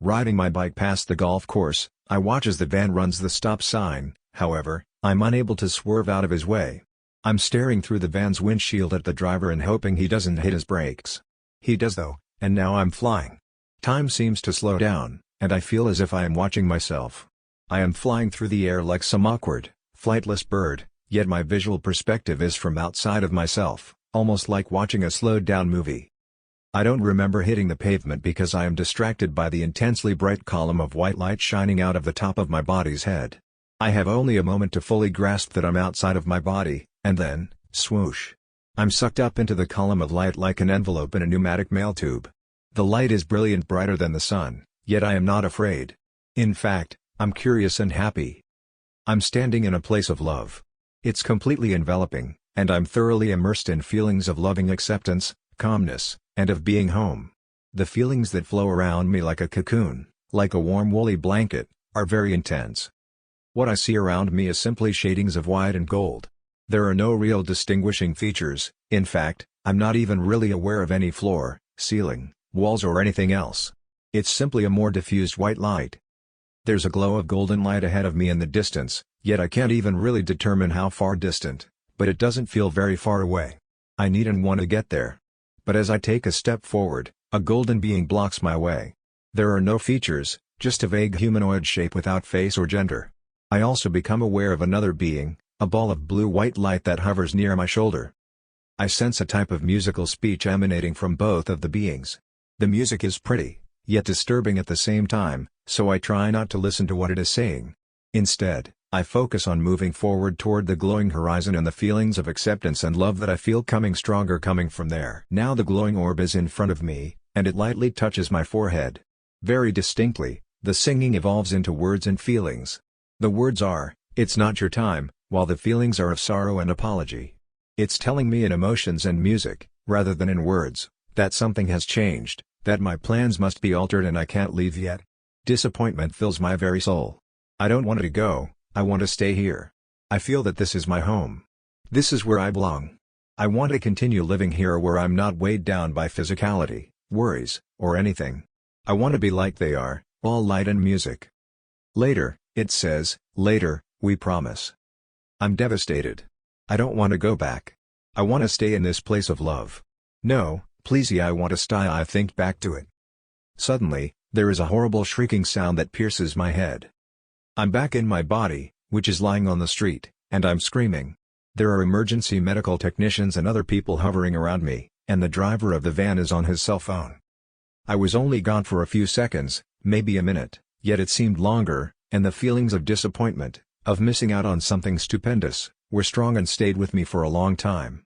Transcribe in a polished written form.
Riding my bike past the golf course, I watch as the van runs the stop sign. However, I'm unable to swerve out of his way. I'm staring through the van's windshield at the driver and hoping he doesn't hit his brakes. He does though, and now I'm flying. Time seems to slow down, and I feel as if I am watching myself. I am flying through the air like some awkward, flightless bird, yet my visual perspective is from outside of myself, almost like watching a slowed-down movie. I don't remember hitting the pavement because I am distracted by the intensely bright column of white light shining out of the top of my body's head. I have only a moment to fully grasp that I'm outside of my body, and then, swoosh. I'm sucked up into the column of light like an envelope in a pneumatic mail tube. The light is brilliant, brighter than the sun, yet I am not afraid. In fact, I'm curious and happy. I'm standing in a place of love. It's completely enveloping, and I'm thoroughly immersed in feelings of loving acceptance, calmness, and of being home. The feelings that flow around me like a cocoon, like a warm woolly blanket, are very intense. What I see around me is simply shadings of white and gold. There are no real distinguishing features. In fact, I'm not even really aware of any floor, ceiling, walls or anything else. It's simply a more diffused white light. There's a glow of golden light ahead of me in the distance, yet I can't even really determine how far distant, but it doesn't feel very far away. I need and want to get there. But as I take a step forward, a golden being blocks my way. There are no features, just a vague humanoid shape without face or gender. I also become aware of another being, a ball of blue-white light that hovers near my shoulder. I sense a type of musical speech emanating from both of the beings. The music is pretty, yet disturbing at the same time, so I try not to listen to what it is saying. Instead, I focus on moving forward toward the glowing horizon and the feelings of acceptance and love that I feel coming stronger coming from there. Now the glowing orb is in front of me, and it lightly touches my forehead. Very distinctly, the singing evolves into words and feelings. The words are, "It's not your time," while the feelings are of sorrow and apology. It's telling me in emotions and music, rather than in words, that something has changed, that my plans must be altered and I can't leave yet. Disappointment fills my very soul. I don't want it to go. I want to stay here. I feel that this is my home. This is where I belong. I want to continue living here where I'm not weighed down by physicality, worries, or anything. I want to be like they are, all light and music. Later, it says, later, we promise. I'm devastated. I don't want to go back. I want to stay in this place of love. No, please, I want to stay. I think back to it. Suddenly, there is a horrible shrieking sound that pierces my head. I'm back in my body, which is lying on the street, and I'm screaming. There are emergency medical technicians and other people hovering around me, and the driver of the van is on his cell phone. I was only gone for a few seconds, maybe a minute, yet it seemed longer, and the feelings of disappointment, of missing out on something stupendous, were strong and stayed with me for a long time.